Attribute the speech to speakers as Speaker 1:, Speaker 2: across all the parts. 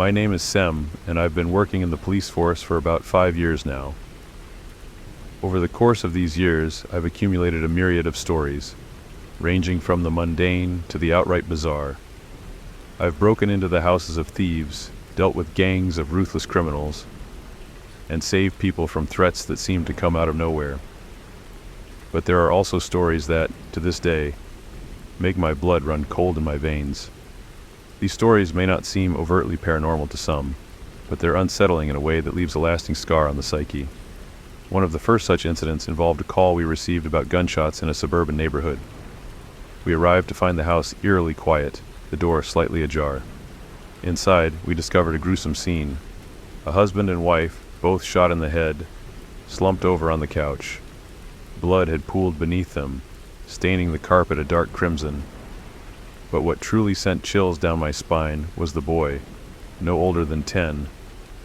Speaker 1: My name is Sem, and I've been working in the police force for about 5 years now. Over the course of these years, I've accumulated a myriad of stories, ranging from the mundane to the outright bizarre. I've broken into the houses of thieves, dealt with gangs of ruthless criminals, and saved people from threats that seemed to come out of nowhere. But there are also stories that, to this day, make my blood run cold in my veins. These stories may not seem overtly paranormal to some, but they're unsettling in a way that leaves a lasting scar on the psyche. One of the first such incidents involved a call we received about gunshots in a suburban neighborhood. We arrived to find the house eerily quiet, the door slightly ajar. Inside, we discovered a gruesome scene. A husband and wife, both shot in the head, slumped over on the couch. Blood had pooled beneath them, staining the carpet a dark crimson. But what truly sent chills down my spine was the boy, no older than 10,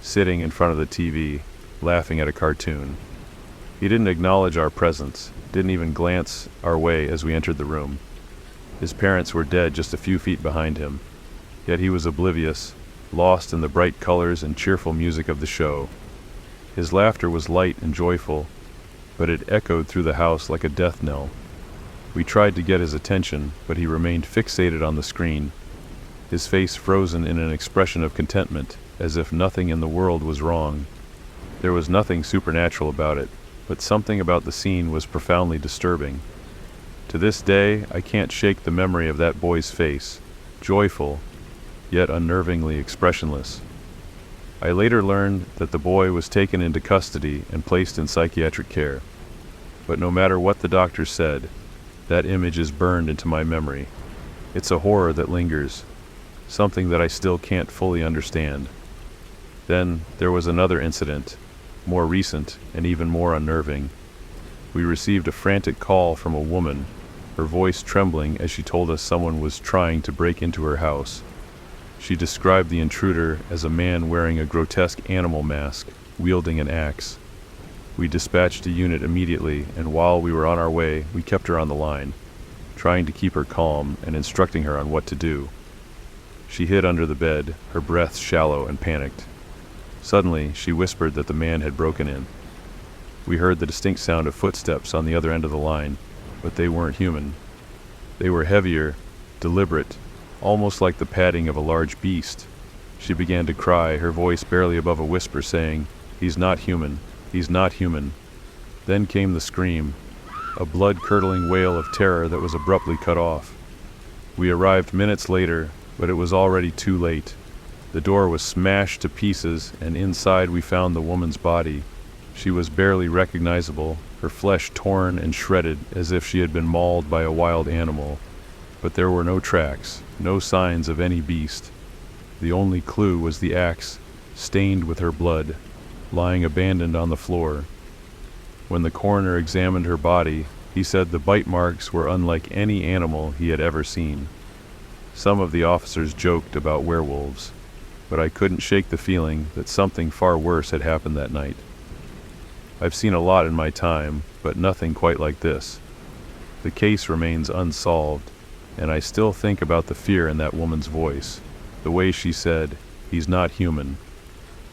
Speaker 1: sitting in front of the TV, laughing at a cartoon. He didn't acknowledge our presence, didn't even glance our way as we entered the room. His parents were dead just a few feet behind him, yet he was oblivious, lost in the bright colors and cheerful music of the show. His laughter was light and joyful, but it echoed through the house like a death knell. We tried to get his attention, but he remained fixated on the screen, his face frozen in an expression of contentment, as if nothing in the world was wrong. There was nothing supernatural about it, but something about the scene was profoundly disturbing. To this day, I can't shake the memory of that boy's face, joyful, yet unnervingly expressionless. I later learned that the boy was taken into custody and placed in psychiatric care. But no matter what the doctors said, that image is burned into my memory. It's a horror that lingers, something that I still can't fully understand. Then there was another incident, more recent and even more unnerving. We received a frantic call from a woman, her voice trembling as she told us someone was trying to break into her house. She described the intruder as a man wearing a grotesque animal mask, wielding an axe. We dispatched a unit immediately, and while we were on our way, we kept her on the line, trying to keep her calm and instructing her on what to do. She hid under the bed, her breath shallow and panicked. Suddenly, she whispered that the man had broken in. We heard the distinct sound of footsteps on the other end of the line, but they weren't human. They were heavier, deliberate, almost like the padding of a large beast. She began to cry, her voice barely above a whisper, saying, "He's not human. He's not human." Then came the scream, a blood-curdling wail of terror that was abruptly cut off. We arrived minutes later, but it was already too late. The door was smashed to pieces, and inside we found the woman's body. She was barely recognizable, her flesh torn and shredded as if she had been mauled by a wild animal. But there were no tracks, no signs of any beast. The only clue was the axe, stained with her blood, lying abandoned on the floor. When the coroner examined her body, he said the bite marks were unlike any animal he had ever seen. Some of the officers joked about werewolves, but I couldn't shake the feeling that something far worse had happened that night. I've seen a lot in my time, but nothing quite like this. The case remains unsolved, and I still think about the fear in that woman's voice, the way she said, "He's not human."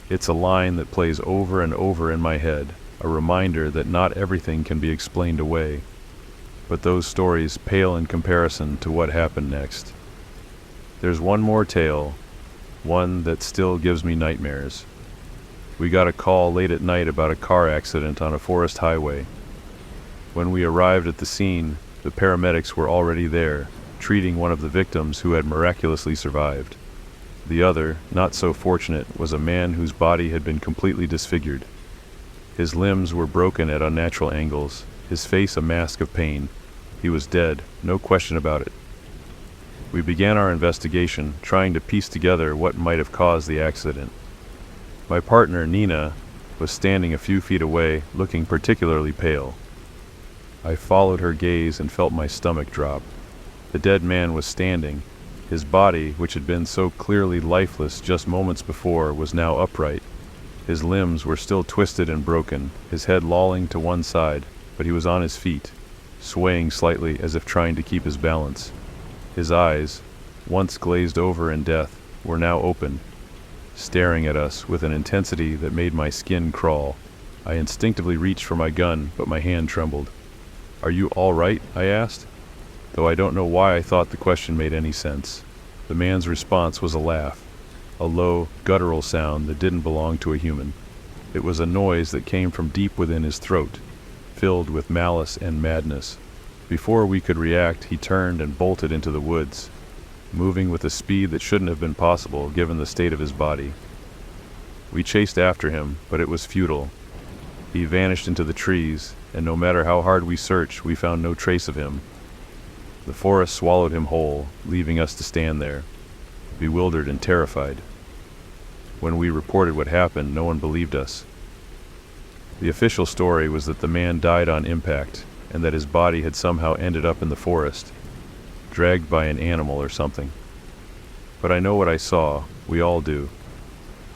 Speaker 1: It's a line that plays over and over in my head, a reminder that not everything can be explained away. But those stories pale in comparison to what happened next. There's one more tale, one that still gives me nightmares. We got a call late at night about a car accident on a forest highway. When we arrived at the scene, the paramedics were already there, treating one of the victims who had miraculously survived. The other, not so fortunate, was a man whose body had been completely disfigured. His limbs were broken at unnatural angles, his face a mask of pain. He was dead, no question about it. We began our investigation, trying to piece together what might have caused the accident. My partner, Nina, was standing a few feet away, looking particularly pale. I followed her gaze and felt my stomach drop. The dead man was standing. His body, which had been so clearly lifeless just moments before, was now upright. His limbs were still twisted and broken, his head lolling to one side, but he was on his feet, swaying slightly as if trying to keep his balance. His eyes, once glazed over in death, were now open. staring at us with an intensity that made my skin crawl. I instinctively reached for my gun, but my hand trembled. "Are you all right?" I asked, though I don't know why I thought the question made any sense. The man's response was a laugh, a low, guttural sound that didn't belong to a human. It was a noise that came from deep within his throat, filled with malice and madness. Before we could react, he turned and bolted into the woods, moving with a speed that shouldn't have been possible given the state of his body. We chased after him, but it was futile. He vanished into the trees, and no matter how hard we searched, we found no trace of him. The forest swallowed him whole, leaving us to stand there, bewildered and terrified. When we reported what happened, no one believed us. The official story was that the man died on impact, and that his body had somehow ended up in the forest, dragged by an animal or something. But I know what I saw. We all do.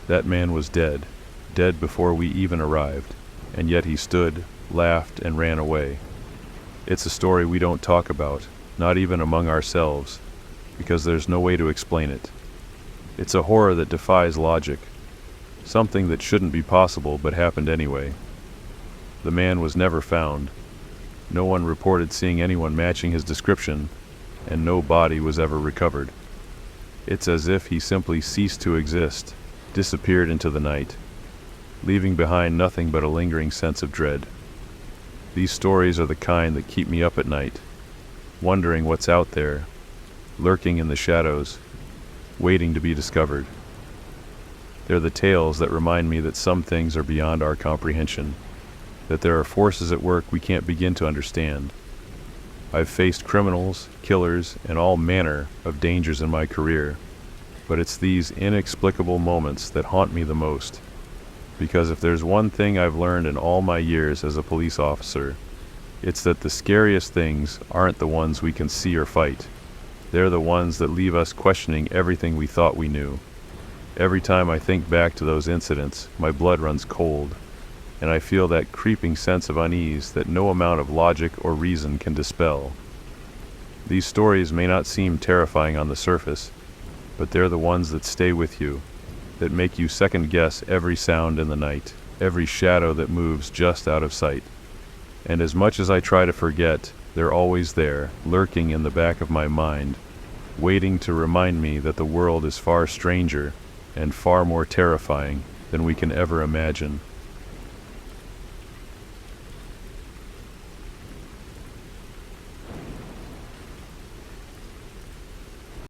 Speaker 1: That man was dead, dead before we even arrived, and yet he stood, laughed, and ran away. It's a story we don't talk about, not even among ourselves, because there's no way to explain it. It's a horror that defies logic, something that shouldn't be possible but happened anyway. The man was never found. No one reported seeing anyone matching his description, and no body was ever recovered. It's as if he simply ceased to exist, disappeared into the night, leaving behind nothing but a lingering sense of dread. These stories are the kind that keep me up at night, wondering what's out there, lurking in the shadows, waiting to be discovered. They're the tales that remind me that some things are beyond our comprehension, that there are forces at work we can't begin to understand. I've faced criminals, killers, and all manner of dangers in my career, but it's these inexplicable moments that haunt me the most. Because if there's one thing I've learned in all my years as a police officer, it's that the scariest things aren't the ones we can see or fight. They're the ones that leave us questioning everything we thought we knew. Every time I think back to those incidents, my blood runs cold, and I feel that creeping sense of unease that no amount of logic or reason can dispel. These stories may not seem terrifying on the surface, but they're the ones that stay with you, that make you second-guess every sound in the night, every shadow that moves just out of sight. And as much as I try to forget, they're always there, lurking in the back of my mind, waiting to remind me that the world is far stranger and far more terrifying than we can ever imagine.